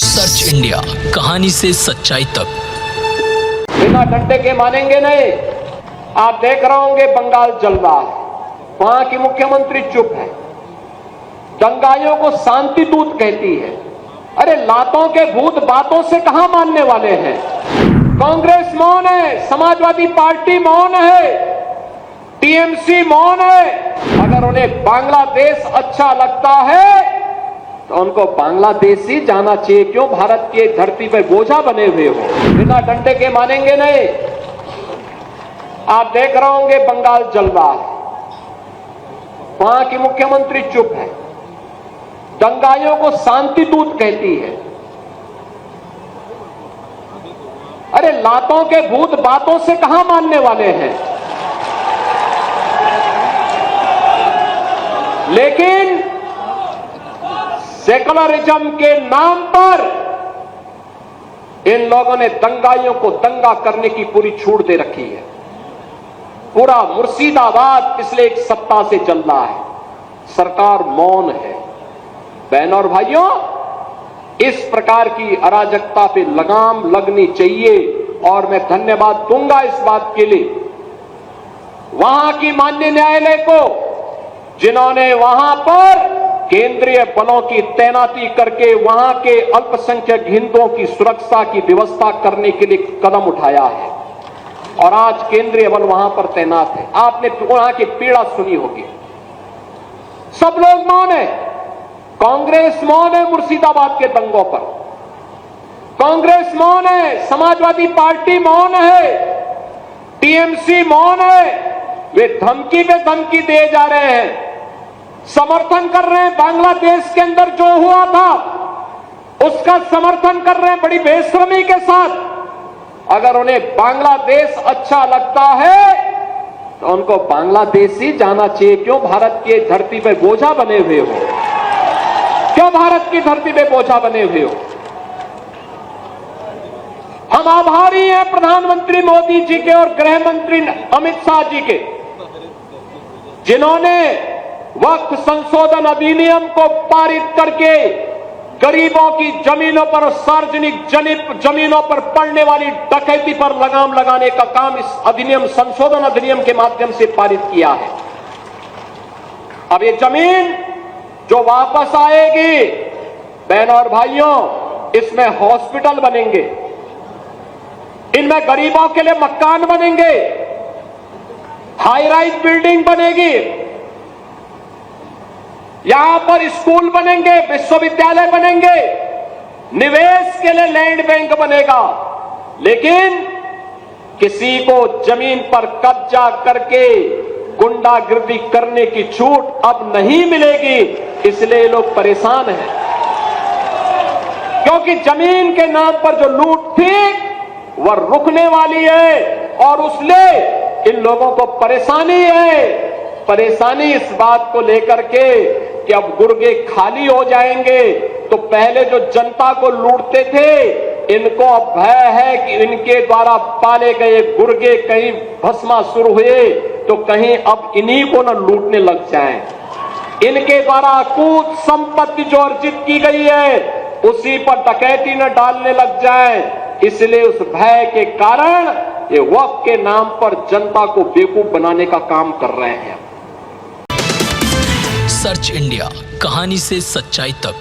Search India, कहानी से सच्चाई तक। बिना डंडे के मानेंगे नहीं। आप देख रहे होंगे बंगाल जल रहा है, वहां की मुख्यमंत्री चुप है, दंगाइयों को शांति दूत कहती है। अरे लातों के भूत बातों से कहां मानने वाले हैं। कांग्रेस मौन है, समाजवादी पार्टी मौन है, टीएमसी मौन है। अगर उन्हें बांग्लादेश अच्छा लगता है तो उनको बांग्लादेश ही जाना चाहिए। क्यों भारत की एक धरती पर बोझा बने हुए हो। बिना डंडे के मानेंगे नहीं। आप देख रहे होंगे बंगाल जल रहा है, वहां की मुख्यमंत्री चुप है, दंगाइयों को शांति दूत कहती है। अरे लातों के भूत बातों से कहां मानने वाले हैं। लेकिन सेकुलरिज्म के नाम पर इन लोगों ने दंगाइयों को दंगा करने की पूरी छूट दे रखी है। पूरा मुर्शिदाबाद पिछले एक सप्ताह से चल रहा है, सरकार मौन है। बहनों और भाइयों, इस प्रकार की अराजकता पे लगाम लगनी चाहिए और मैं धन्यवाद दूंगा इस बात के लिए वहां की माननीय न्यायालय को, जिन्होंने वहां पर केंद्रीय बलों की तैनाती करके वहां के अल्पसंख्यक हिंदुओं की सुरक्षा की व्यवस्था करने के लिए कदम उठाया है और आज केंद्रीय बल वहां पर तैनात है। आपने वहां की पीड़ा सुनी होगी। सब लोग मौन है। कांग्रेस मौन है मुर्शिदाबाद के दंगों पर, कांग्रेस मौन है, समाजवादी पार्टी मौन है, टीएमसी मौन है। वे धमकी पे धमकी दे जा रहे हैं, समर्थन कर रहे हैं। बांग्लादेश के अंदर जो हुआ था उसका समर्थन कर रहे हैं बड़ी बेशर्मी के साथ। अगर उन्हें बांग्लादेश अच्छा लगता है तो उनको बांग्लादेश ही जाना चाहिए। क्यों भारत की धरती पे बोझा बने हुए हो। क्यों भारत की धरती पे बोझा बने हुए हो। हम आभारी हैं प्रधानमंत्री मोदी जी के और गृह मंत्री अमित शाह जी के, जिन्होंने वक्फ संशोधन अधिनियम को पारित करके गरीबों की जमीनों पर, सार्वजनिक जमीनों पर पड़ने वाली डकैती पर लगाम लगाने का काम इस अधिनियम, संशोधन अधिनियम के माध्यम से पारित किया है। अब ये जमीन जो वापस आएगी, बहनों और भाइयों, इसमें हॉस्पिटल बनेंगे, इनमें गरीबों के लिए मकान बनेंगे, हाई राइज बिल्डिंग बनेगी, यहां पर स्कूल बनेंगे, विश्वविद्यालय बनेंगे, निवेश के लिए लैंड बैंक बनेगा। लेकिन किसी को जमीन पर कब्जा करके गुंडागिर्दी करने की छूट अब नहीं मिलेगी। इसलिए लोग परेशान हैं, क्योंकि जमीन के नाम पर जो लूट थी वह रुकने वाली है और उसने इन लोगों को परेशानी है। परेशानी इस बात को लेकर के कि अब गुर्गे खाली हो जाएंगे। तो पहले जो जनता को लूटते थे, इनको अब भय है कि इनके द्वारा पाले गए गुर्गे कहीं भस्मासुर हुए तो कहीं अब इन्हीं को न लूटने लग जाएं। इनके द्वारा अकूत संपत्ति जो अर्जित की गई है उसी पर डकैती न डालने लग जाए। इसलिए उस भय के कारण ये वक्फ के नाम पर जनता को बेवकूफ बनाने का काम कर रहे हैं। सर्च इंडिया, कहानी से सच्चाई तक।